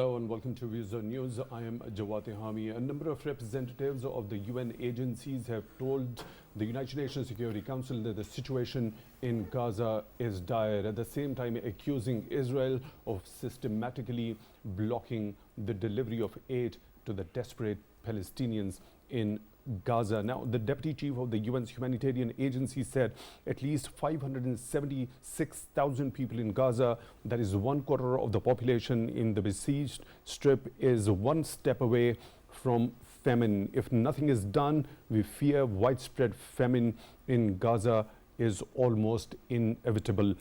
Hello and welcome to Views on News. I am Jawad Tehami. A number of representatives of the UN agencies have told the United Nations Security Council that the situation in Gaza is dire, at the same time accusing Israel of systematically blocking the delivery of aid to the desperate Palestinians in Gaza. Now, the deputy chief of the UN's humanitarian agency said at least 576,000 people in Gaza, that is 1/4 of the population in the besieged strip, is one step away from famine. If nothing is done, we fear widespread famine in Gaza is almost inevitable.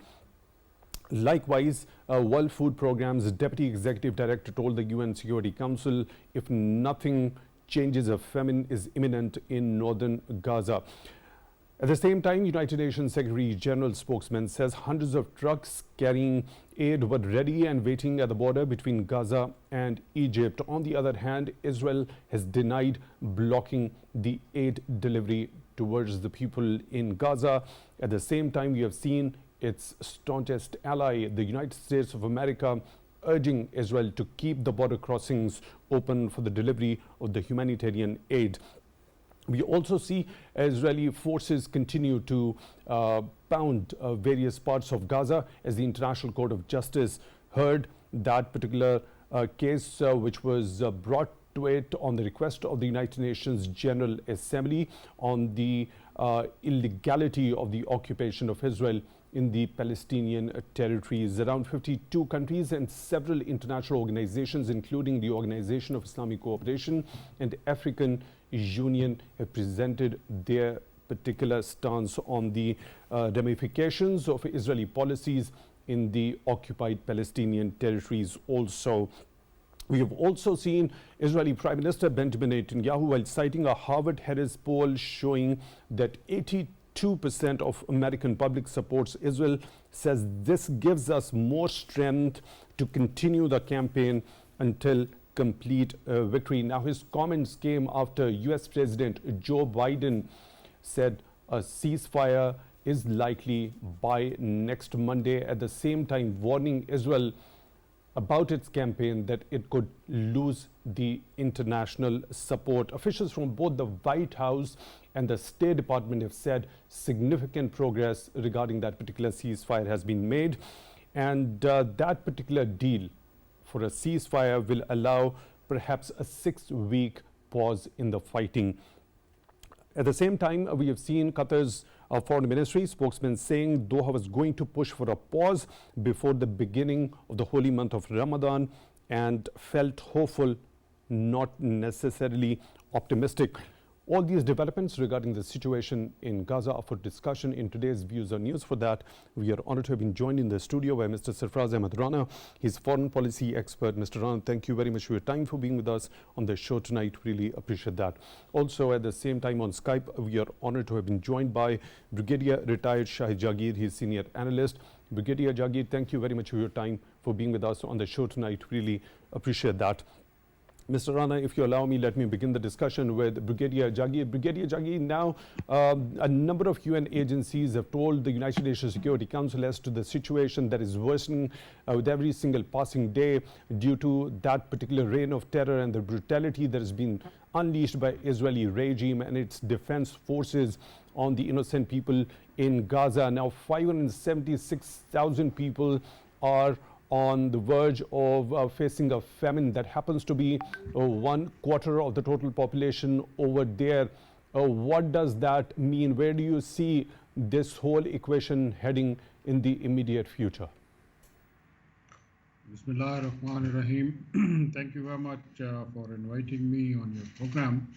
Likewise, World Food Programme's Deputy Executive Director told the UN Security Council if nothing changes, a famine is imminent in northern Gaza. At the same time, United Nations Secretary General spokesman says hundreds of trucks carrying aid were ready and waiting at the border between Gaza and Egypt. On the other hand, Israel has denied blocking the aid delivery towards the people in Gaza. At the same time, we have seen its staunchest ally, the United States of America, urging Israel to keep the border crossings open for the delivery of the humanitarian aid. We also see Israeli forces continue to pound various parts of Gaza as the International Court of Justice heard that particular case which was brought to it on the request of the United Nations General Assembly on the illegality of the occupation of Israel in the Palestinian territories. Around 52 countries and several international organizations, including the Organization of Islamic Cooperation and African Union, have presented their particular stance on the ramifications of Israeli policies in the occupied Palestinian territories also. We have also seen Israeli Prime Minister Benjamin Netanyahu, while citing a Harvard-Harris poll showing that 82% of American public supports Israel, says this gives us more strength to continue the campaign until complete victory. Now, his comments came after US President Joe Biden said a ceasefire is likely by next Monday, at the same time warning Israel about its campaign that it could lose the international support. Officials from both the White House and the State Department have said significant progress regarding that particular ceasefire has been made, and that particular deal for a ceasefire will allow perhaps a 6-week pause in the fighting. At the same time, we have seen Qatar's foreign ministry spokesman saying Doha was going to push for a pause before the beginning of the holy month of Ramadan, and felt hopeful, not necessarily optimistic. All these developments regarding the situation in Gaza are for discussion in today's Views on News. For that, we are honored to have been joined in the studio by Mr. Sarfraz Ahmad Rana. He's foreign policy expert. Mr. Rana, thank you very much for your time, for being with us on the show tonight. Really appreciate that. Also, at the same time on Skype, we are honored to have been joined by Brigadier retired Shahid Jagir. He's senior analyst. Brigadier Jagir, thank you very much for your time, for being with us on the show tonight. Really appreciate that. Mr. Rana, if you allow me, let me begin the discussion with Brigadier Jagir. Brigadier Jagir, now a number of UN agencies have told the United Nations Security Council as to the situation that is worsening with every single passing day due to that particular reign of terror and the brutality that has been unleashed by Israeli regime and its defense forces on the innocent people in Gaza. Now, 576,000 people are on the verge of facing a famine that happens to be 1/4 of the total population over there. What does that mean? Where do you see this whole equation heading in the immediate future? Bismillah ar-Rahman ar-Rahim. Thank you very much for inviting me on your program.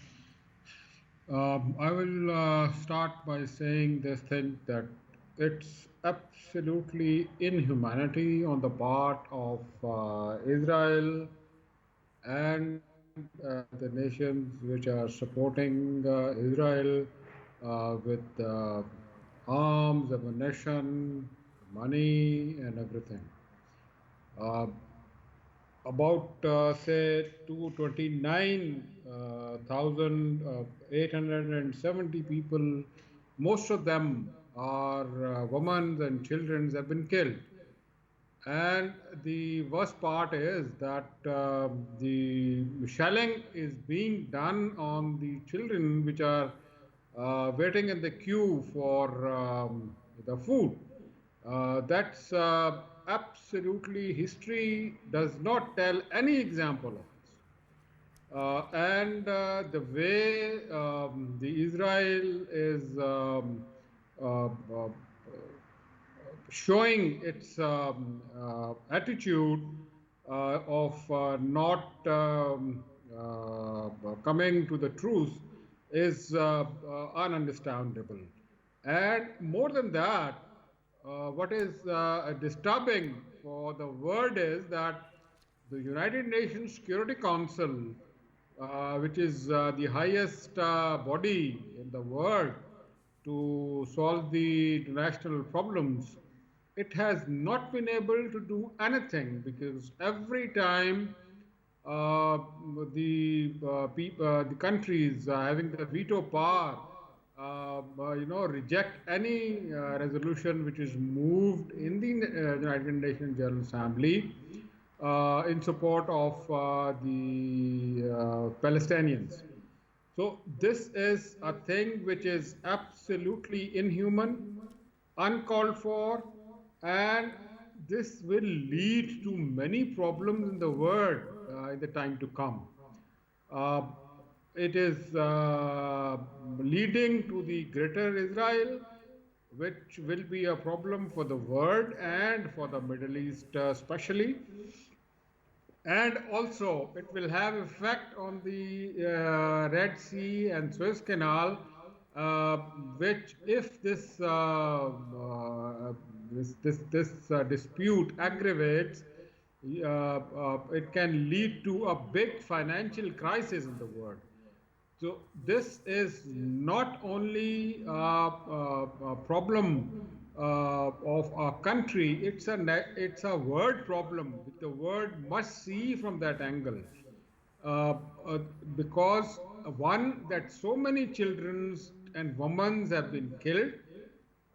I will start by saying this thing, that it's absolutely inhumanity on the part of Israel and the nations which are supporting Israel with arms, ammunition, money, and everything. About say 229,870 people, most of them are women and children, have been killed. And the worst part is that the shelling is being done on the children which are waiting in the queue for the food. That's absolutely, history does not tell any example of this. And the way the Israel is showing its attitude of not coming to the truth is ununderstandable. And more than that, what is disturbing for the world is that the United Nations Security Council, which is the highest body in the world to solve the international problems, it has not been able to do anything, because every time uh, the countries having the veto power, reject any resolution which is moved in the United Nations General Assembly in support of the Palestinians. So this is a thing which is absolutely inhuman, uncalled for, and this will lead to many problems in the world in the time to come. Uh, it is leading to the greater Israel, which will be a problem for the world and for the Middle East especially. And also, it will have effect on the Red Sea and Suez Canal, which, if this dispute aggravates, it can lead to a big financial crisis in the world. So this is not only a problem of our country, it's a world problem. The world must see from that angle, uh, uh, because one, that so many children and women have been killed.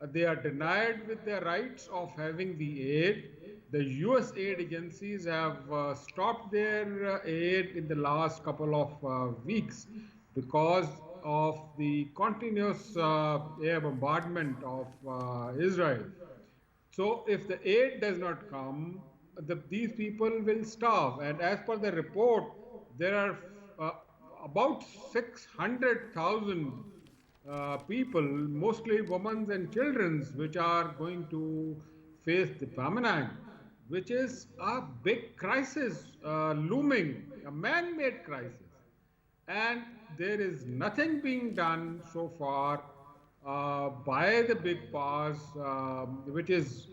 They are denied with their rights of having the aid. The US aid agencies have stopped their aid in the last couple of weeks because of the continuous air bombardment of Israel. So if the aid does not come, these people will starve. And as per the report, there are uh, about 600,000 people, mostly women and children, which are going to face the famine, which is a big crisis looming, a man-made crisis. And there is nothing being done so far by the big powers, which is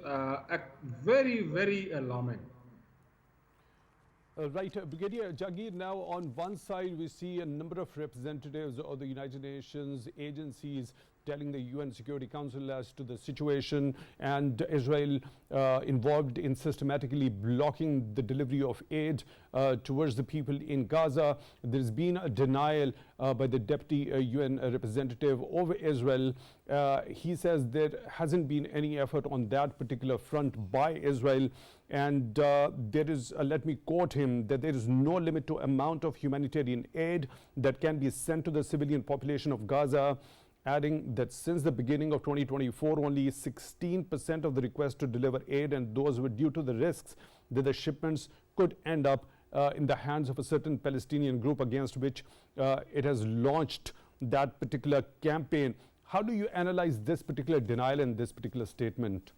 very, very alarming. Right, Brigadier Jagir, now on one side we see a number of representatives of the United Nations agencies telling the UN Security Council as to the situation, and Israel involved in systematically blocking the delivery of aid towards the people in Gaza. There's been a denial by the deputy UN representative over Israel. He says there hasn't been any effort on that particular front by Israel, and there is, let me quote him, that there is no limit to amount of humanitarian aid that can be sent to the civilian population of Gaza, adding that since the beginning of 2024, only 16% of the requests to deliver aid, and those were due to the risks that the shipments could end up in the hands of a certain Palestinian group against which it has launched that particular campaign. How do you analyze this particular denial and this particular statement?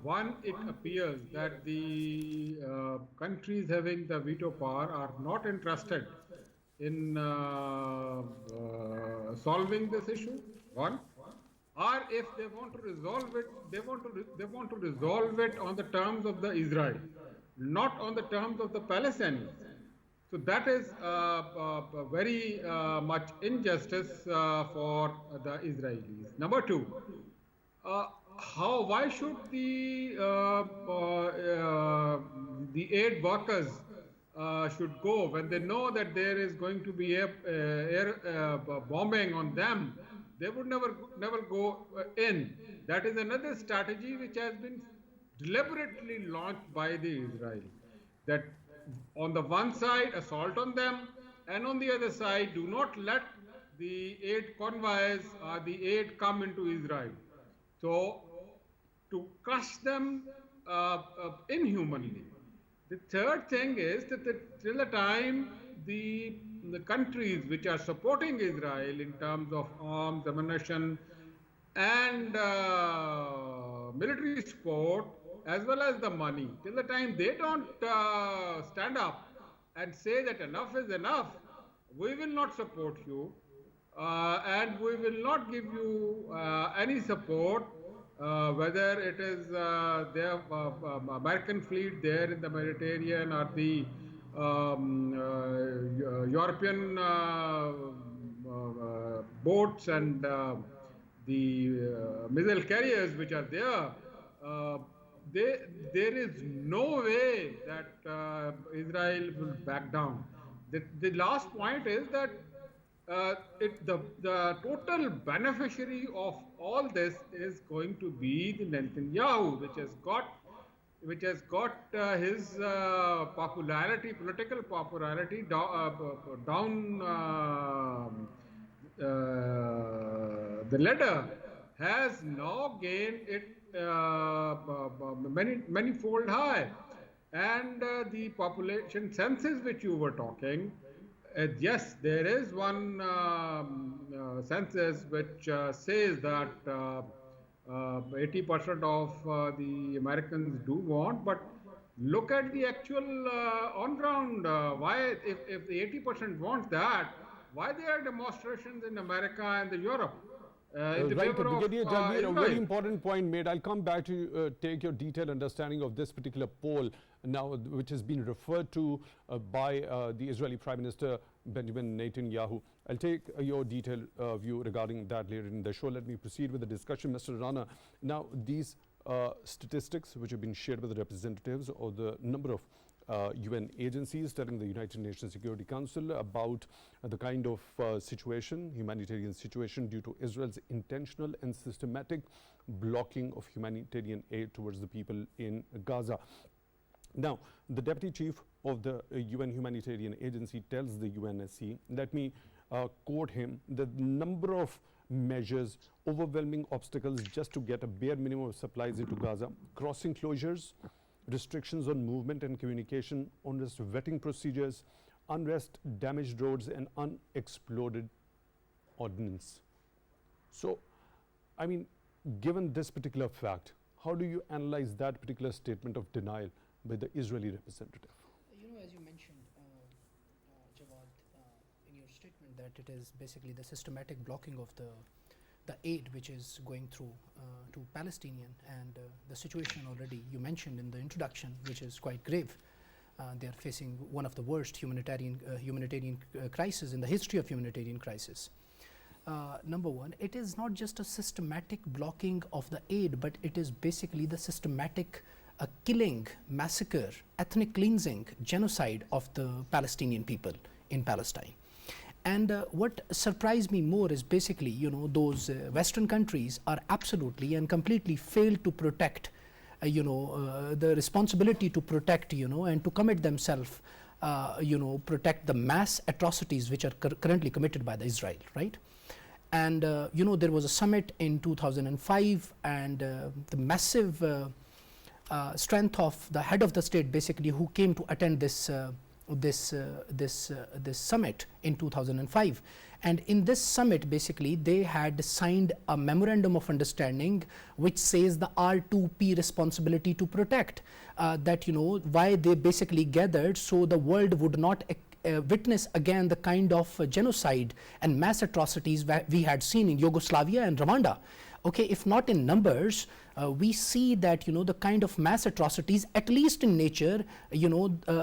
One, it appears that the countries having the veto power are not interested in solving this issue. One, or if they want to resolve it, they want to resolve it on the terms of the Israel, not on the terms of the Palestinians. So that is very much injustice for the Israelis. Number two, why should the aid workers should go when they know that there is going to be air bombing on them They would never go in. That is another strategy which has been deliberately launched by the Israel. That on the one side, assault on them, and on the other side, do not let the aid convoys or the aid come into Israel. So, to crush them inhumanly. The third thing is that till the time the countries which are supporting Israel in terms of arms, ammunition, and military support, as well as the money, till the time they don't stand up and say that enough is enough, we will not support you, and we will not give you any support, whether it is their American fleet there in the Mediterranean or the European boats and the missile carriers which are there. There is no way that Israel will back down. The last point is that the total beneficiary of all this is going to be the Netanyahu, which has got his popularity, political popularity down the ladder, has now gained it many-fold high. And the population census which you were talking, yes, there is one census which says that 80% of the Americans do want, but look at the actual on ground. Why, if the 80% wants that, why there are demonstrations in America and the Europe? Right, Brigadier Jagir, a very important point made. I'll come back to take your detailed understanding of this particular poll now, which has been referred to by the Israeli Prime Minister Benjamin Netanyahu. I'll take your detailed view regarding that later in the show. Let me proceed with the discussion, Mr. Rana. Now, these statistics which have been shared with the representatives of the number of UN agencies telling the United Nations Security Council about the kind of humanitarian situation due to Israel's intentional and systematic blocking of humanitarian aid towards the people in Gaza. Now, the Deputy Chief of the UN Humanitarian Agency tells the UNSC, let me quote him, the number of measures, overwhelming obstacles just to get a bare minimum of supplies into Gaza, crossing closures, restrictions on movement and communication, onerous vetting procedures, unrest, damaged roads, and unexploded ordnance. So, I mean, given this particular fact, how do you analyze that particular statement of denial by the Israeli representative? You know, as you mentioned, Jawad, in your statement, that it is basically the systematic blocking of the aid which is going through to Palestinian, and the situation already you mentioned in the introduction, which is quite grave. They are facing one of the worst humanitarian crises in the history of humanitarian crisis. Number one, it is not just a systematic blocking of the aid, but it is basically the systematic killing, massacre, ethnic cleansing, genocide of the Palestinian people in Palestine. And what surprised me more is basically, you know, those Western countries are absolutely and completely failed to protect, the responsibility to protect, and to commit themselves, protect the mass atrocities which are currently committed by the Israel, right? And, there was a summit in 2005, and the massive strength of the head of the state, basically, who came to attend this summit in 2005, and in this summit basically they had signed a memorandum of understanding which says the R2P responsibility to protect, that why they basically gathered, so the world would not witness again the kind of genocide and mass atrocities we had seen in Yugoslavia and Rwanda. Okay, if not in numbers, we see that the kind of mass atrocities, at least in nature,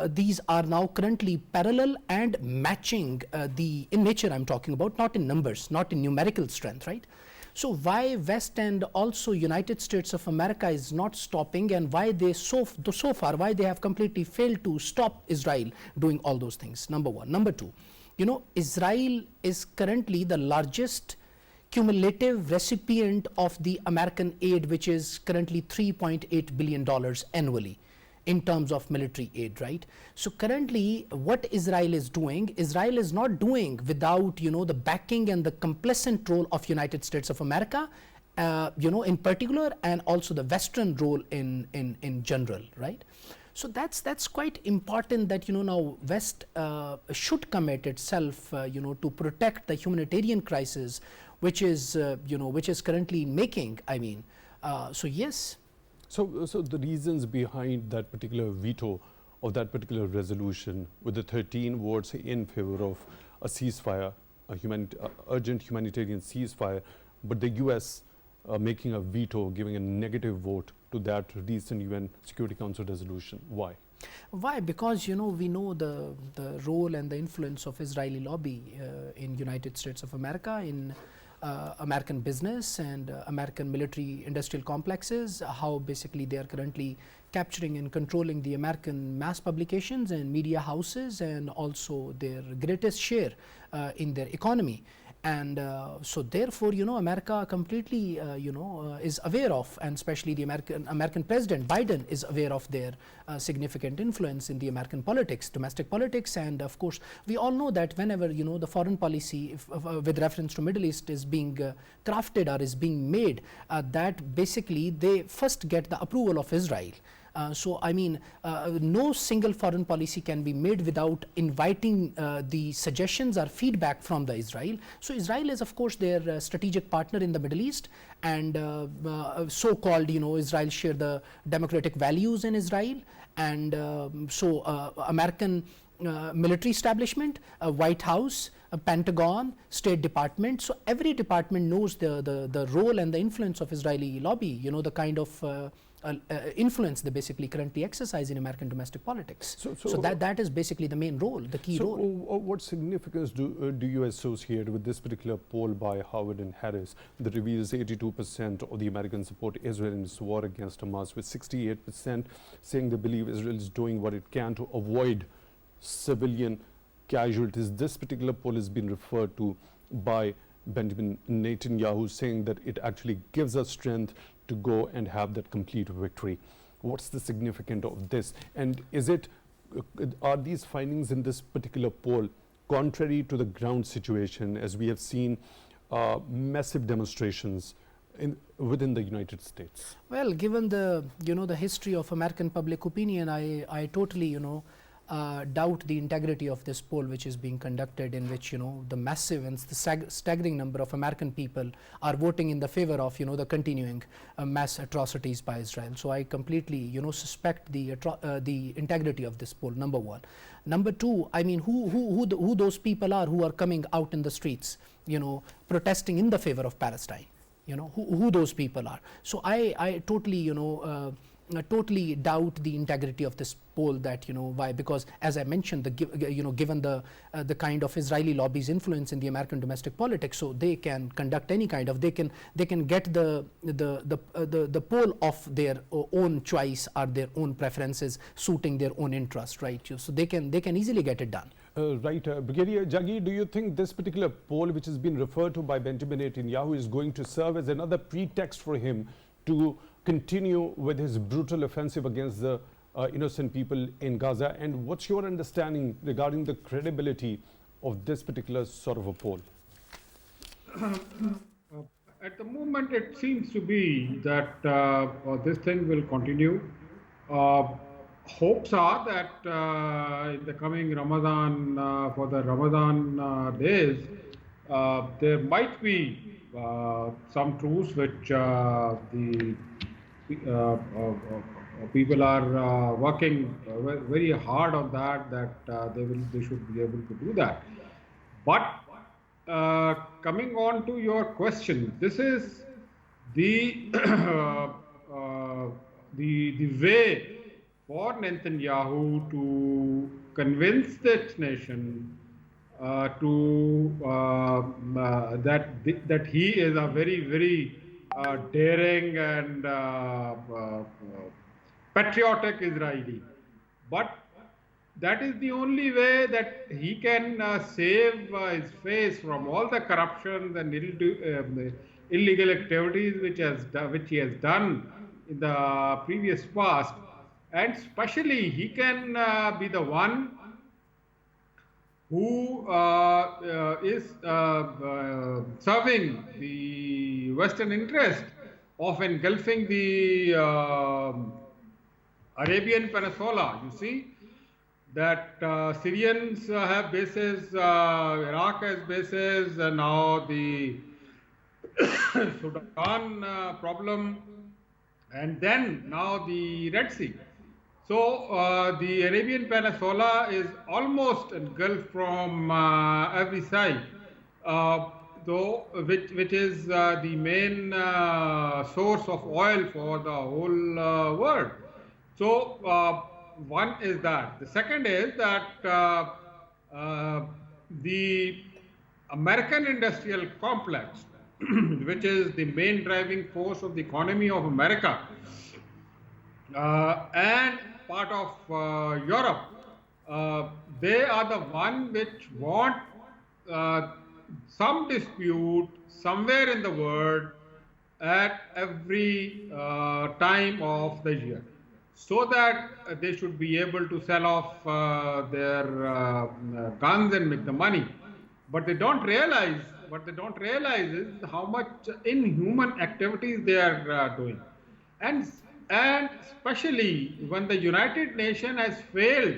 these are now currently parallel and matching in nature I'm talking about, not in numbers, not in numerical strength, right? So why West and also United States of America is not stopping, and why they so far why they have completely failed to stop Israel doing all those things? Number one. Number two, Israel is currently the largest cumulative recipient of the American aid, which is currently $3.8 billion annually in terms of military aid, right? So currently what Israel is not doing without, the backing and the complacent role of United States of America, in particular, and also the Western role in general, right? So that's quite important that, now West should commit itself, to protect the humanitarian crisis, which is currently making, so yes. So the reasons behind that particular veto of that particular resolution, with the 13 votes in favor of a ceasefire, urgent humanitarian ceasefire, but the US making a veto, giving a negative vote to that recent UN Security Council resolution. Why? Why? Because we know the role and the influence of Israeli lobby in United States of America, in American business and American military industrial complexes, how basically they are currently capturing and controlling the American mass publications and media houses, and also their greatest share in their economy. And so therefore, America completely, is aware of, and especially the American President Biden is aware of their significant influence in the American politics, domestic politics. And of course, we all know that whenever, the foreign policy with reference to Middle East is being crafted or is being made, that basically they first get the approval of Israel. No single foreign policy can be made without inviting the suggestions or feedback from the Israel. So Israel is, of course, their strategic partner in the Middle East, and so-called, Israel share the democratic values in Israel, and American military establishment, White House, Pentagon, State Department. So every department knows the role and the influence of Israeli lobby, the kind of influence they basically currently exercise in American domestic politics. So that is basically the main role, the key role. What significance do you associate with this particular poll by Howard and Harris that reveals 82% of the Americans support Israel in its war against Hamas, with 68% saying they believe Israel is doing what it can to avoid civilian casualties? This particular poll has been referred to by Benjamin Netanyahu, saying that it actually gives us strength to go and have that complete victory. What's the significance of this? And are these findings in this particular poll contrary to the ground situation, as we have seen massive demonstrations within the United States? Well, given the history of American public opinion, I totally doubt the integrity of this poll which is being conducted, in which the massive and the staggering number of American people are voting in the favor of the continuing mass atrocities by Israel. So I completely suspect the integrity of this poll, number one. Number two, who those people are who are coming out in the streets protesting in the favor of Palestine, who those people are. So I totally totally doubt the integrity of this poll. That why? Because as I mentioned, given the kind of Israeli lobby's influence in the American domestic politics, so they can conduct any kind of, they can get the poll of their own choice or their own preferences suiting their own interest, right? So they can easily get it done. Right. Brigadier Jagir, do you think this particular poll, which has been referred to by Benjamin Netanyahu, is going to serve as another pretext for him to continue with his brutal offensive against the innocent people in Gaza? And what's your understanding regarding the credibility of this particular sort of a poll? At the moment, it seems to be that this thing will continue. Hopes are that in the coming Ramadan, for the Ramadan days, there might be some truths which the people are working very hard on that they should be able to do that. But coming on to your question, this is the the way for Netanyahu to convince that nation that he is a very, very daring and patriotic Israeli. But that is the only way that he can save his face from all the corruption and illegal activities which he has done in the previous past, and especially he can be the one who is serving the Western interest of engulfing the Arabian Peninsula. You see that Syrians have bases, Iraq has bases, and now the Sudan problem, and then now the Red Sea. So the Arabian Peninsula is almost engulfed from every side, which is the main source of oil for the whole world. So one is that. The second is that the American industrial complex, which is the main driving force of the economy of America, and part of Europe, they are the one which want some dispute somewhere in the world at every time of the year, so that they should be able to sell off their guns and make the money. But they don't realize, what they don't realize is how much inhuman activities they are doing. And especially when the United Nations has failed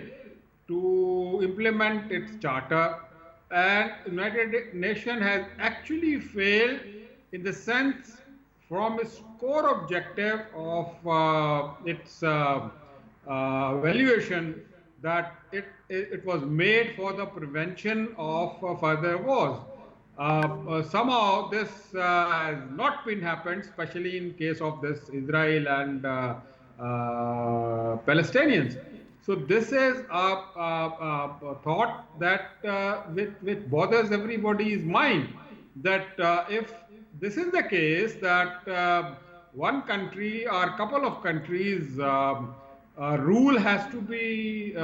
to implement its charter, and United Nations has actually failed in the sense from its core objective of its valuation, that it was made for the prevention of further wars. Somehow this has not been happened, especially in case of this Israel and Palestinians. So this is a thought that which bothers everybody's mind, that if this is the case, that one country or couple of countries rule has to be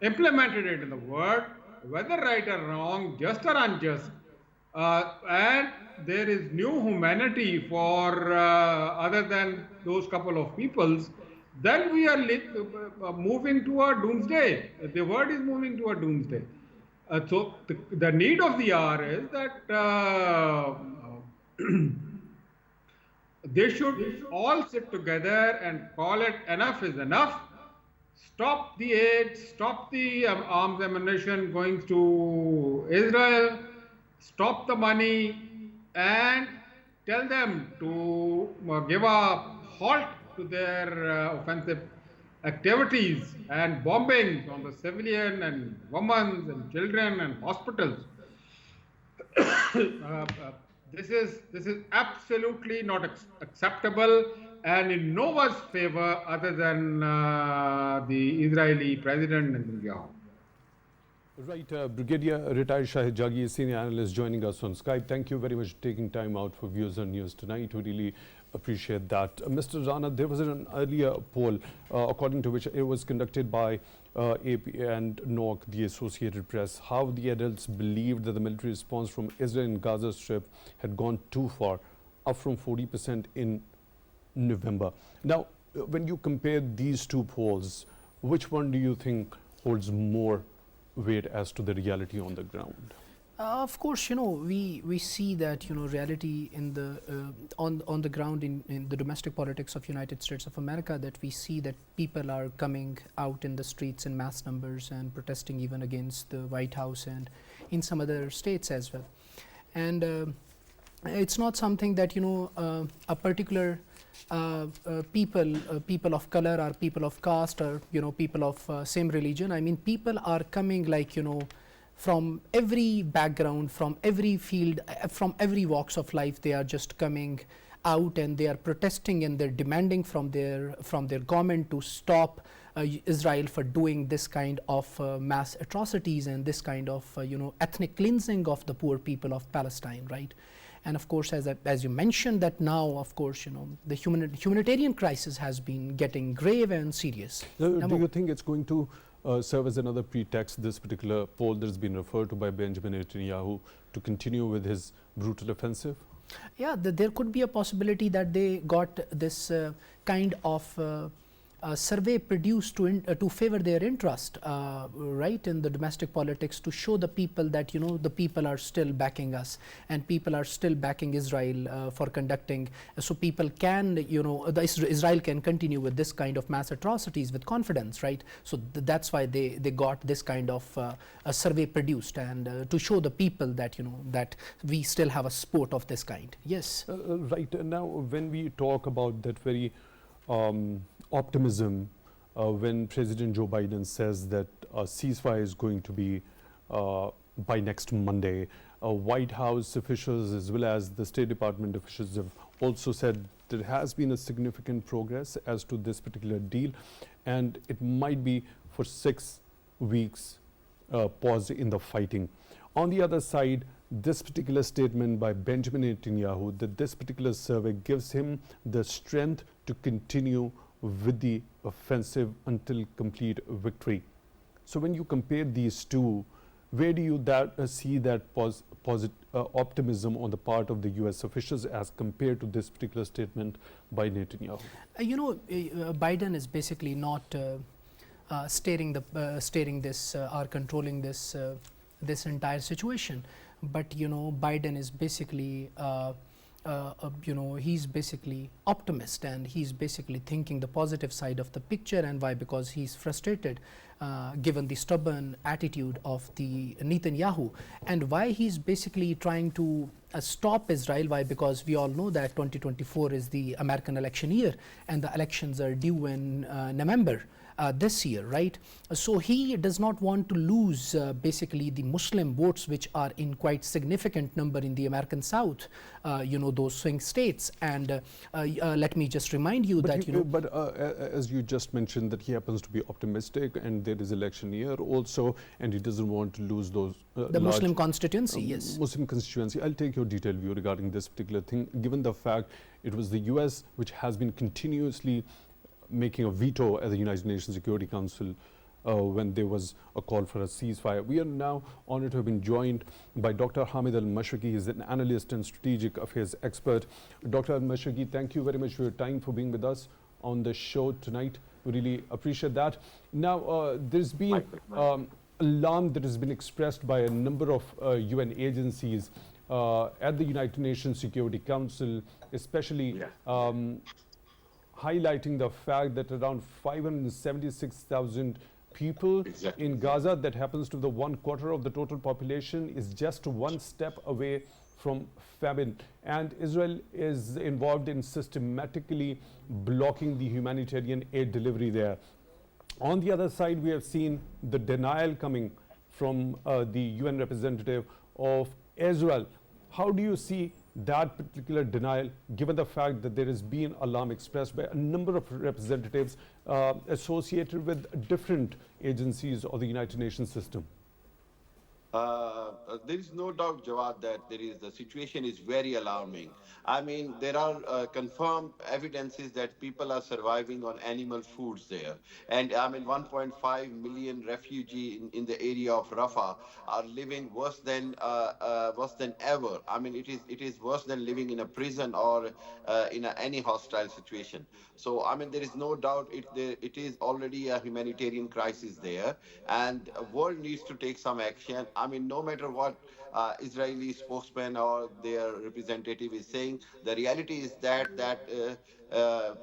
implemented in the world, whether right or wrong, just or unjust, and there is new humanity for other than those couple of peoples, then we are moving to a doomsday. The world is moving to a doomsday. So the need of the hour is that they should all sit together and call it enough is enough. Stop the aid, stop the arms ammunition going to Israel, stop the money, and tell them to give a halt to their offensive activities and bombings on the civilian and women and children and hospitals. This is absolutely not acceptable, and in no one's favor other than the Israeli president Netanyahu. Right, Brigadier retired Shahid Jagir, senior analyst, joining us on Skype. Thank you very much for taking time out for Views on News tonight. We really appreciate that. Mr. Rana, there was an earlier poll according to which it was conducted by AP and NOC, the Associated Press, how the adults believed that the military response from Israel in Gaza Strip had gone too far, up from 40% in November. Now, when you compare these two polls, which one do you think holds more weight as to the reality on the ground? Of course, we see that reality in the on the ground in the domestic politics of United States of America, that we see that people are coming out in the streets in mass numbers and protesting even against the White House and in some other states as well. And it's not something that a particular people of color or people of caste or people of same religion. I mean, people are coming like from every background, from every field, from every walks of life. They are just coming out and they are protesting and they're demanding from their government to stop Israel for doing this kind of mass atrocities and this kind of ethnic cleansing of the poor people of Palestine, right? And of course, as you mentioned, that now, of course, the humanitarian crisis has been getting grave and serious. Do you think it's going to serve as another pretext, this particular poll that has been referred to by Benjamin Netanyahu, to continue with his brutal offensive? Yeah, there could be a possibility that they got this kind of survey produced to favor their interest, right, in the domestic politics, to show the people that, you know, the people are still backing us and people are still backing Israel for conducting, so people can, you know, Israel can continue with this kind of mass atrocities with confidence, right? So that's why they got this kind of a survey produced, and to show the people that, you know, that we still have a sport of this kind. Yes. Right. Now, when we talk about that very optimism, when President Joe Biden says that a ceasefire is going to be by next Monday, White House officials as well as the State Department officials have also said there has been a significant progress as to this particular deal, and it might be for 6 weeks pause in the fighting. On the other side, this particular statement by Benjamin Netanyahu, that this particular survey gives him the strength to continue with the offensive until complete victory. So when you compare these two, where do you see that optimism on the part of the US officials as compared to this particular statement by Netanyahu? You know, Biden is basically not steering this or controlling this this entire situation, but, you know, Biden is basically you know, he's basically optimist, and he's basically thinking the positive side of the picture. And why? Because he's frustrated given the stubborn attitude of the Netanyahu. And why he's basically trying to stop Israel? Why? Because we all know that 2024 is the American election year, and the elections are due in November this year, right? So he does not want to lose basically the Muslim votes, which are in quite significant number in the American South, you know, those swing states. And let me just remind you that, you know. But as you just mentioned, that he happens to be optimistic, and there is election year also, and he doesn't want to lose those the Muslim constituency, yes. Muslim constituency. I'll take your detailed view regarding this particular thing, given the fact it was the US which has been continuously making a veto at the United Nations Security Council when there was a call for a ceasefire. We are now honored to have been joined by Dr. Hamid AlMashriqi. He is an analyst and strategic affairs expert. Dr. AlMashriqi, thank you very much for your time, for being with us on the show tonight. We really appreciate that. Now, there's been alarm that has been expressed by a number of UN agencies at the United Nations Security Council, especially highlighting the fact that around 576,000 people in Gaza, that happens to the 1/4 of the total population, is just one step away from famine. And Israel is involved in systematically blocking the humanitarian aid delivery there. On the other side, we have seen the denial coming from the UN representative of Israel. How do you see that particular denial, given the fact that there has been alarm expressed by a number of representatives associated with different agencies of the United Nations system? There is no doubt, Jawad, that the situation is very alarming. I mean, there are confirmed evidences that people are surviving on animal foods there. And I mean, 1.5 million refugees in the area of Rafah are living worse than ever. I mean, it is worse than living in a prison or in any hostile situation. So, I mean, there is no doubt it is already a humanitarian crisis there, and the world needs to take some action. I mean, no matter what Israeli spokesman or their representative is saying, the reality is that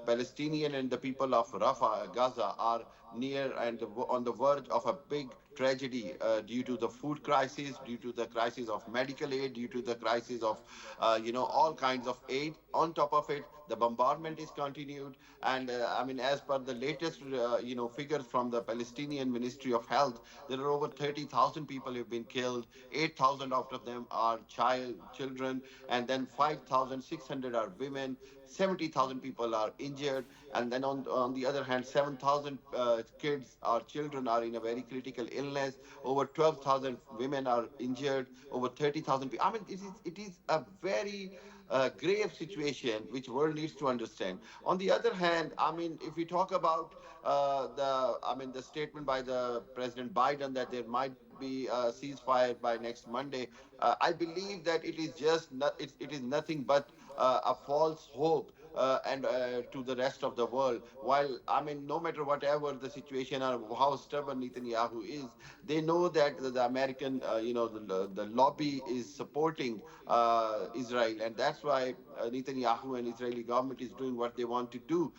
Palestinian and the people of Rafah, Gaza, are near and on the verge of a big tragedy due to the food crisis, due to the crisis of medical aid, due to the crisis of, all kinds of aid. On top of it, the bombardment is continued. And I mean, as per the latest, figures from the Palestinian Ministry of Health, there are over 30,000 people who have been killed. 8,000 of them are children, and then 5,600 are women. 70,000 people are injured, and then on the other hand, 7,000 kids or children are in a very critical illness. Over 12,000 women are injured. Over 30,000 people. I mean, it is a very grave situation which world needs to understand. On the other hand, I mean, if we talk about the statement by the President Biden that there might be a ceasefire by next Monday, I believe that it is just it is nothing but a false hope. And to the rest of the world, while I mean, no matter whatever the situation or how stubborn Netanyahu is, they know that the American, the lobby is supporting Israel, and that's why Netanyahu and Israeli government is doing what they want to do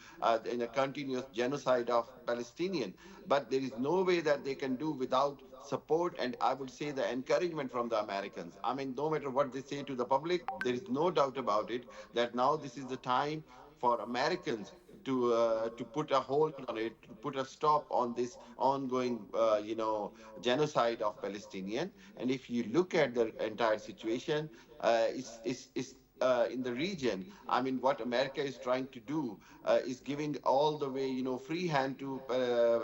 in a continuous genocide of Palestinian. But there is no way that they can do without support, and I would say the encouragement from the Americans. I mean, no matter what they say to the public, there is no doubt about it that now this is the time for Americans to put a hold on it, to put a stop on this ongoing, genocide of Palestinian. And if you look at the entire situation, in the region, I mean, what America is trying to do is giving all the way, free hand to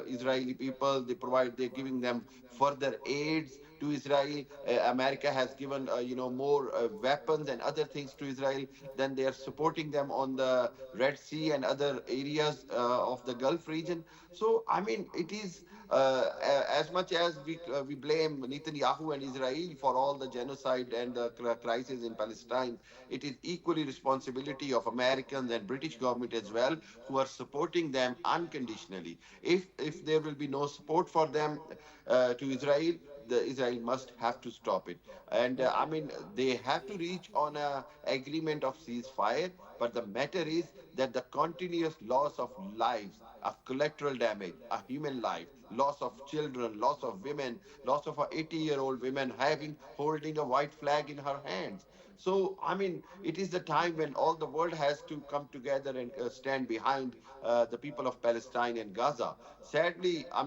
Israeli people. They're giving them further aids to Israel. America has given, more weapons and other things to Israel. Then they are supporting them on the Red Sea and other areas of the Gulf region. So, I mean, it is as much as we blame Netanyahu and Israel for all the genocide and the crisis in Palestine, it is equally responsibility of Americans and British government as well, who are supporting them unconditionally. If there will be no support for them to Israel, the Israel must have to stop it. And I mean, they have to reach on a agreement of ceasefire. But the matter is that the continuous loss of lives, a collateral damage, a human life, loss of children, loss of women, loss of a 80-year-old woman holding a white flag in her hands. So, I mean, it is the time when all the world has to come together and stand behind the people of Palestine and Gaza. Sadly, I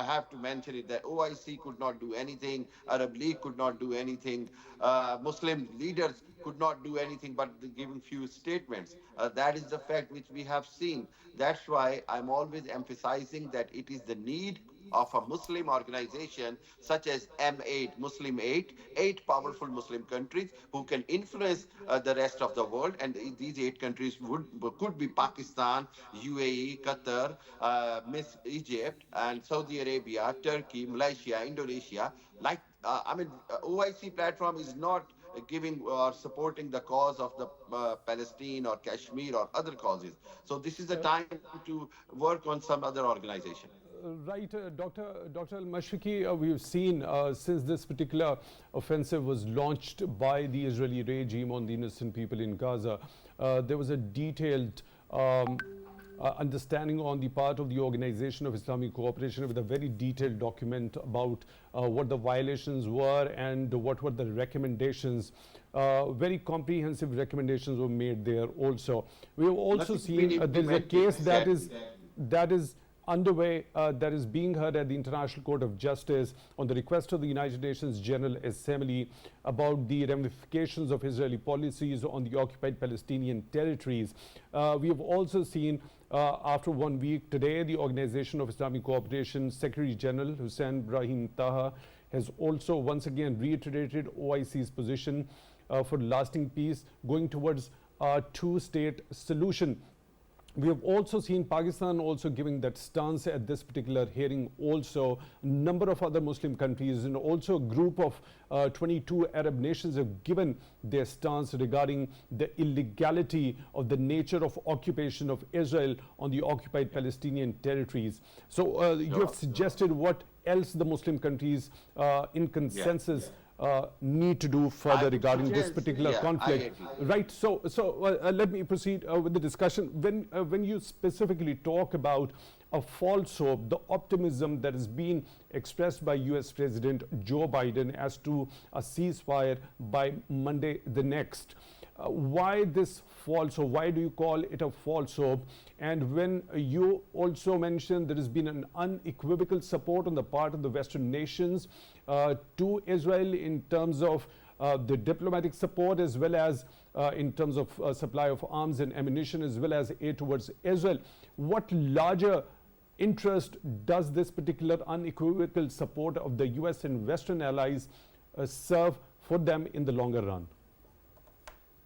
have to mention it that OIC could not do anything, Arab League could not do anything, Muslim leaders could not do anything but giving few statements. That is the fact which we have seen. That's why I'm always emphasizing that it is the need of a Muslim organization such as M8, Muslim 8, eight powerful Muslim countries who can influence the rest of the world. And these eight countries could be Pakistan, UAE, Qatar, Miss Egypt, and Saudi Arabia, Turkey, Malaysia, Indonesia. OIC platform is not giving or supporting the cause of the Palestine or Kashmir or other causes. So this is the time to work on some other organization. Right, Dr. AlMashriqi, we've seen since this particular offensive was launched by the Israeli regime on the innocent people in Gaza, there was a detailed understanding on the part of the Organization of Islamic Cooperation with a very detailed document about what the violations were and what were the recommendations. Very comprehensive recommendations were made there also. We have also seen there is a case that is underway, that is being heard at the International Court of Justice on the request of the United Nations General Assembly about the ramifications of Israeli policies on the occupied Palestinian territories. We have also seen after 1 week today, the Organization of Islamic Cooperation Secretary General Hussein Brahim Taha has also once again reiterated OIC's position for lasting peace, going towards a two-state solution. We have also seen Pakistan also giving that stance at this particular hearing. Also, a number of other Muslim countries and also a group of 22 Arab nations have given their stance regarding the illegality of the nature of occupation of Israel on the occupied Palestinian territories. So you have suggested what else the Muslim countries in consensus need to do further regarding this particular conflict. Right, so let me proceed with the discussion. When you specifically talk about a false hope, the optimism that is being expressed by US President Joe Biden as to a ceasefire by Monday the next, why this false hope? Why do you call it a false hope? And when you also mentioned there has been an unequivocal support on the part of the Western nations to Israel in terms of the diplomatic support as well as in terms of supply of arms and ammunition as well as aid towards Israel, what larger interest does this particular unequivocal support of the US and Western allies serve for them in the longer run?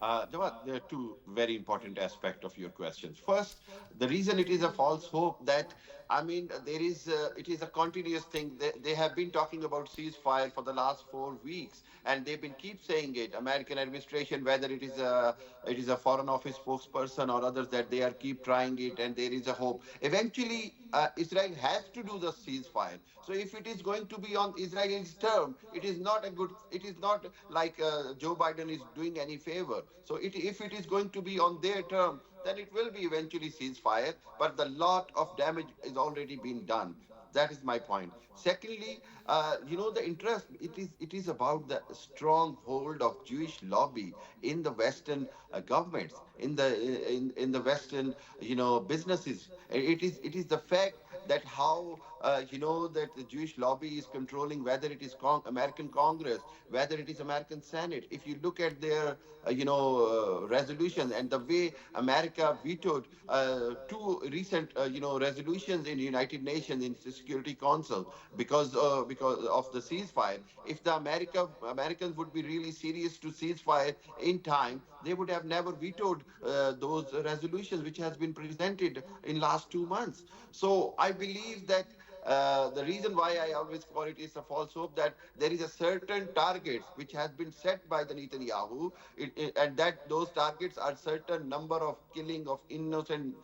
Jawad, there are two very important aspects of your questions. First, the reason it is a false hope that, I mean, it is a continuous thing. They have been talking about ceasefire for the last 4 weeks, and they've been keep saying it. American administration, whether it is a foreign office spokesperson or others, that they are keep trying it, and there is a hope. Eventually, Israel has to do the ceasefire. So if it is going to be on Israel's term, it is not a good. It is not like Joe Biden is doing any favor. So if it is going to be on their term, then it will be eventually ceasefire. But the lot of damage is already been done. That is my point. Secondly, the interest, it is about the strong hold of Jewish lobby in the Western governments, in the Western businesses. It is the fact that how that the Jewish lobby is controlling whether it is American Congress, whether it is American Senate. If you look at their resolutions and the way America vetoed two recent resolutions in United Nations in the Security Council because of the ceasefire. If the Americans would be really serious to ceasefire in time, they would have never vetoed those resolutions which has been presented in last 2 months. So I believe that the reason why I always call it is a false hope, that there is a certain targets which has been set by the Netanyahu, and that those targets are certain number of killing of innocent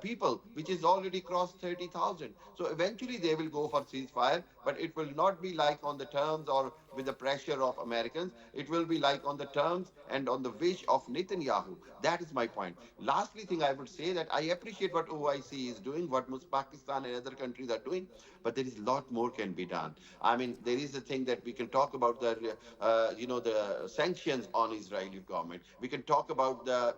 people, which is already crossed 30,000. So eventually they will go for ceasefire, but it will not be like on the terms or with the pressure of Americans. It will be like on the terms and on the wish of Netanyahu. That is my point. Lastly thing I would say, that I appreciate what OIC is doing, what Pakistan and other countries are doing, but there is a lot more can be done. I mean, there is a thing that we can talk about, the sanctions on Israeli government. We can talk about the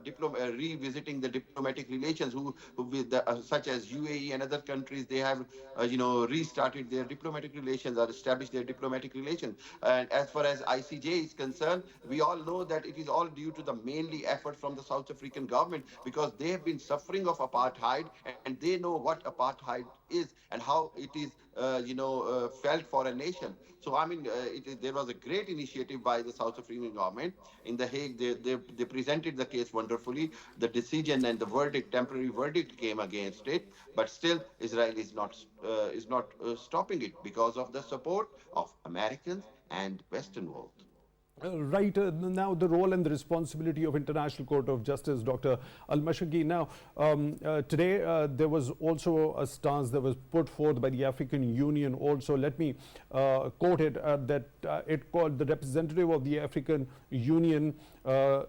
revisiting the diplomatic relations, who with such as UAE and other countries, they have restarted their diplomatic relations or established their diplomatic relations. And as far as ICJ is concerned, we all know that it is all due to the mainly effort from the South African government, because they have been suffering of apartheid, and they know what apartheid is and how it is felt for a nation. So I mean, there was a great initiative by the South African government in The Hague. They presented the case wonderfully. The decision and the verdict, temporary verdict, came against it, but still Israel is not stopping it because of the support of Americans and Western world. Right. Now, the role and the responsibility of International Court of Justice, Dr. Al-Mashriqi. Now, today there was also a stance that was put forth by the African Union also. Let me quote it, that it called, the representative of the African Union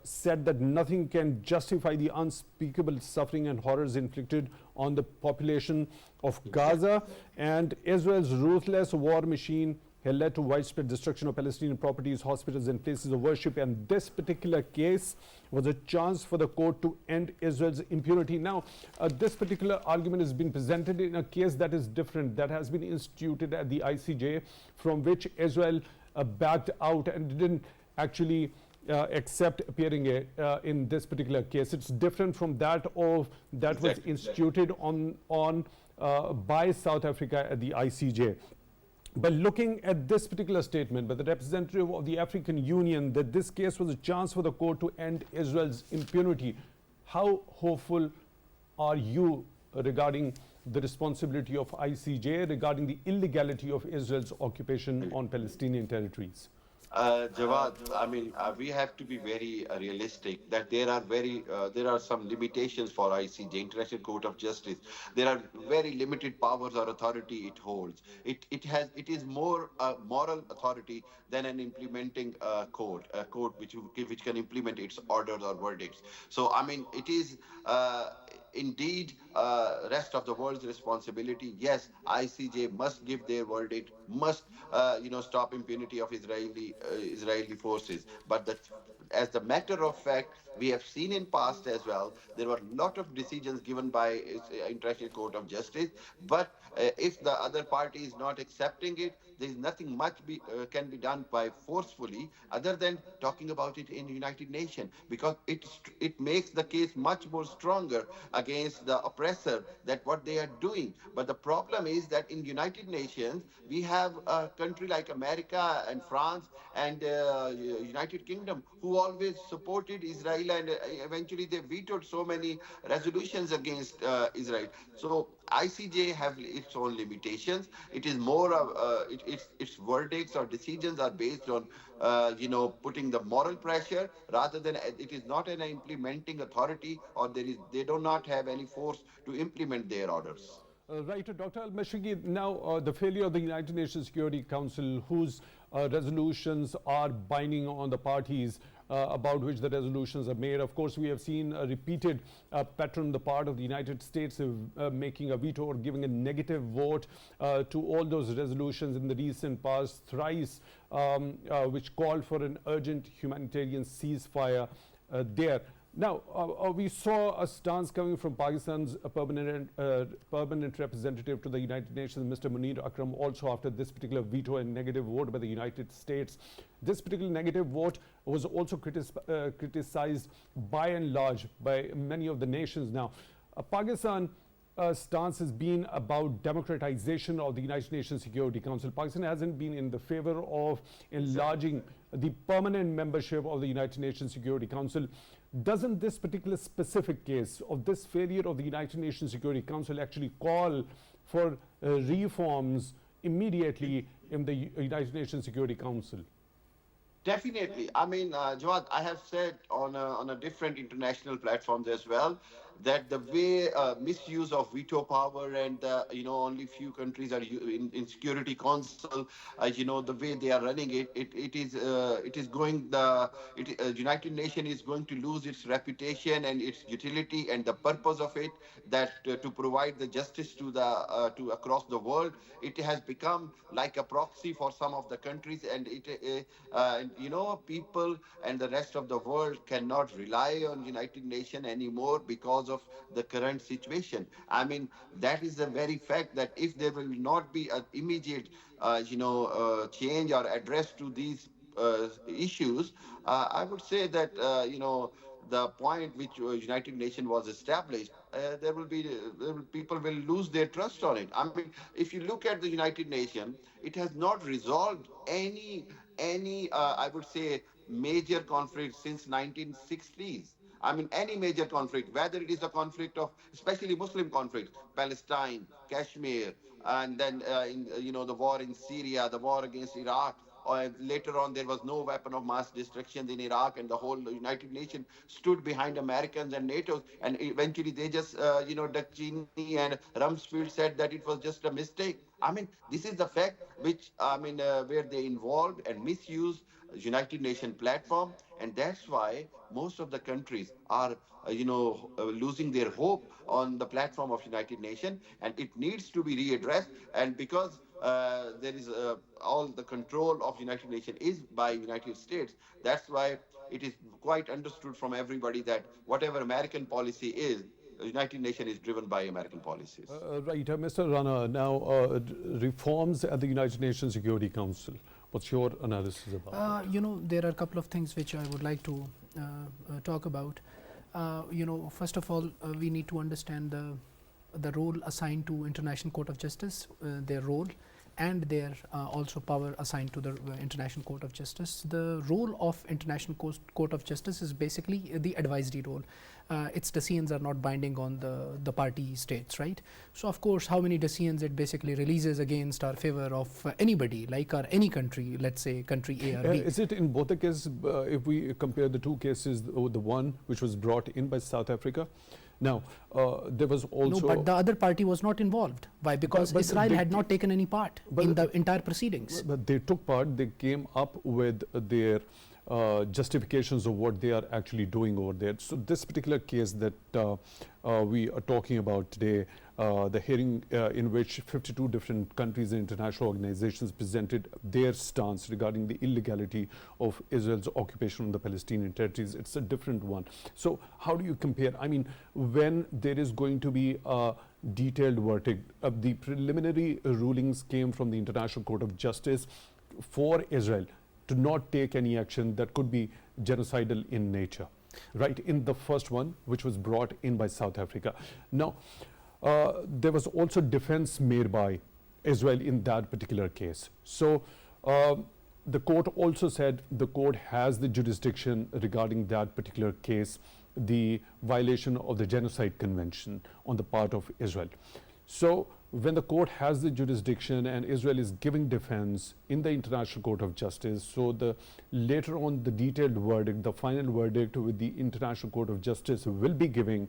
said that nothing can justify the unspeakable suffering and horrors inflicted on the population of Gaza, and Israel's ruthless war machine had led to widespread destruction of Palestinian properties, hospitals, and places of worship. And this particular case was a chance for the court to end Israel's impunity. Now, this particular argument has been presented in a case that is different, that has been instituted at the ICJ, from which Israel backed out and didn't actually accept appearing in this particular case. It's different from that that was instituted by South Africa at the ICJ. But looking at this particular statement by the representative of the African Union, that this case was a chance for the court to end Israel's impunity, how hopeful are you regarding the responsibility of ICJ, regarding the illegality of Israel's occupation on Palestinian territories? Jawad, I mean, we have to be very realistic that there are some limitations for ICJ, International Court of Justice. There are very limited powers or authority it holds. It is more a moral authority than an implementing court, a court which can implement its orders or verdicts. So I mean, it is indeed rest of the world's responsibility. Yes, ICJ must give their verdict, must stop impunity of Israeli forces. But as the matter of fact, we have seen in past as well, there were a lot of decisions given by International Court of Justice. But if the other party is not accepting it, there is nothing much can be done by forcefully, other than talking about it in United Nations, because it makes the case much more stronger against the oppressor, that what they are doing. But the problem is that in United Nations, we have a country like America and France and United Kingdom who always supported Israel, and eventually they vetoed so many resolutions against Israel. So ICJ have its own limitations. It is more of its verdicts or decisions are based on putting the moral pressure rather than it is not an implementing authority, or they do not have any force to implement their orders. Right, Dr. AlMashriqi, now the failure of the United Nations Security Council, whose resolutions are binding on the parties about which the resolutions are made. Of course, we have seen a repeated pattern on the part of the United States making a veto or giving a negative vote to all those resolutions in the recent past, thrice, which called for an urgent humanitarian ceasefire there. Now, we saw a stance coming from Pakistan's permanent representative to the United Nations, Mr. Munir Akram, also after this particular veto and negative vote by the United States. This particular negative vote was also criticized by and large by many of the nations. Now, Pakistan stance has been about democratization of the United Nations Security Council. Pakistan hasn't been in the favor of enlarging the permanent membership of the United Nations Security Council. Doesn't this particular specific case of this failure of the United Nations Security Council actually call for reforms immediately in the United Nations Security Council? Definitely. I mean, Jawad, I have said on a different international platforms as well that the way misuse of veto power and only few countries are in Security Council, the way they are running it is going United Nations is going to lose its reputation and its utility and the purpose of it, that to provide the justice to across the world. It has become like a proxy for some of the countries, and people and the rest of the world cannot rely on United Nations anymore because of the current situation. I mean, that is the very fact that if there will not be an immediate, change or address to these issues, I would say that, the point which United Nations was established, people will lose their trust on it. I mean, if you look at the United Nations, it has not resolved any I would say major conflict since 1960s. I mean, any major conflict, whether it is a conflict of, especially Muslim conflicts, Palestine, Kashmir, and then the war in Syria, the war against Iraq. Or later on, there was no weapon of mass destruction in Iraq, and the whole United Nations stood behind Americans and NATO. And eventually, they just, Dick Cheney and Rumsfeld said that it was just a mistake. I mean, this is the fact which, where they involved and misused United Nations platform, and that's why most of the countries are, losing their hope on the platform of United Nations, and it needs to be readdressed. And because there is all the control of United Nations is by United States, that's why it is quite understood from everybody that whatever American policy is, United Nations is driven by American policies. Right, Mr. Rana, now reforms at the United Nations Security Council. What's your analysis about it? There are a couple of things which I would like to talk about. First of all, we need to understand the role assigned to International Court of Justice, their role, and their also power assigned to the International Court of Justice. The role of International Court of Justice is basically the advisory role. Its decisions are not binding on the party states, right? So of course, how many decisions it basically releases against or favor of anybody, like or any country, let's say country A or B. Is it in both the cases, if we compare the two cases, the one which was brought in by South Africa? Now, there was also... No, but the other party was not involved. Why? Because Israel had not taken any part in the entire proceedings. But they took part, they came up with their justifications of what they are actually doing over there. So this particular case that we are talking about today, the hearing in which 52 different countries and international organizations presented their stance regarding the illegality of Israel's occupation of the Palestinian territories, it's a different one. So how do you compare? I mean, when there is going to be a detailed verdict, the preliminary rulings came from the International Court of Justice for Israel to not take any action that could be genocidal in nature. right, in the first one, which was brought in by South Africa. Now, there was also defense made by Israel in that particular case. So the court also said the court has the jurisdiction regarding that particular case, the violation of the Genocide Convention on the part of Israel. So when the court has the jurisdiction and Israel is giving defense in the International Court of Justice, so the later on the detailed verdict, the final verdict with the International Court of Justice will be giving,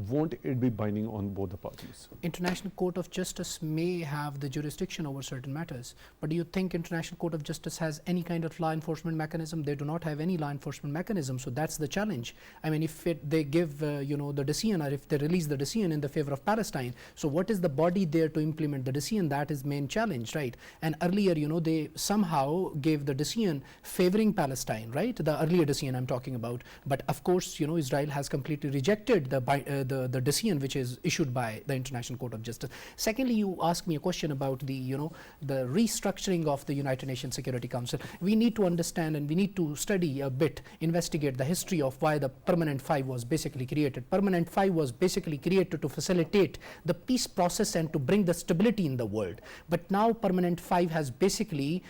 won't it be binding on both the parties? International Court of Justice may have the jurisdiction over certain matters, but do you think International Court of Justice has any kind of law enforcement mechanism? They do not have any law enforcement mechanism, so that's the challenge. I mean, if they give the decision, or if they release the decision in the favor of Palestine, so what is the body there to implement the decision? That is main challenge, right? And earlier, they somehow gave the decision favoring Palestine, right? The earlier decision I'm talking about, but of course, Israel has completely rejected the decision which is issued by the International Court of Justice. Secondly, you asked me a question about the restructuring of the United Nations Security Council. We need to understand and we need to study a bit, investigate the history of why the Permanent Five was basically created. Permanent Five was basically created to facilitate the peace process and to bring the stability in the world. But now Permanent Five has basically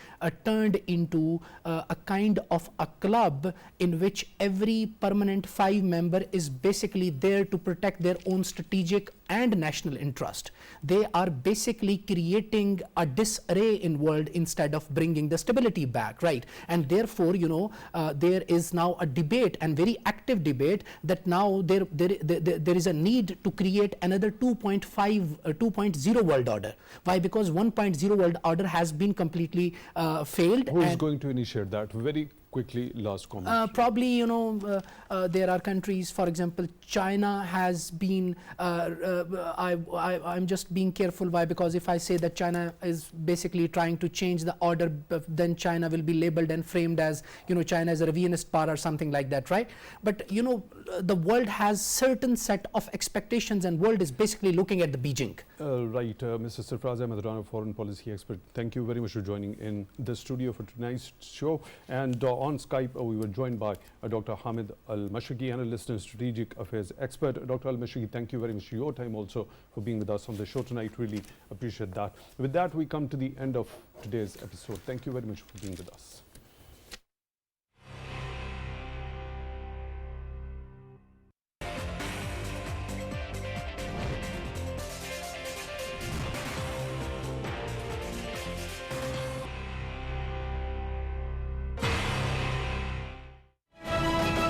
turned into a kind of a club in which every Permanent Five member is basically there to protect their own strategic and national interest. They are basically creating a disarray in world instead of bringing the stability back, right? And therefore, there is now a debate, and very active debate, that now there is a need to create another 2.0 world order. Why? Because 1.0 world order has been completely failed. Who is going to initiate that? Very quickly, last comment. Probably, there are countries, for example, China has been, I'm just being careful. Why? Because if I say that China is basically trying to change the order, then China will be labeled and framed as, China is a revisionist power or something like that, right? But, the world has certain set of expectations, and world is basically looking at the Beijing. Right, Mr. Sarfraz, Ahmad, Rana, foreign policy expert. Thank you very much for joining in the studio for tonight's show. And on Skype, we were joined by Dr. Hamid AlMashriqi, analyst and strategic affairs expert. Dr. AlMashriqi, thank you very much for your time also for being with us on the show tonight. Really appreciate that. With that, we come to the end of today's episode. Thank you very much for being with us.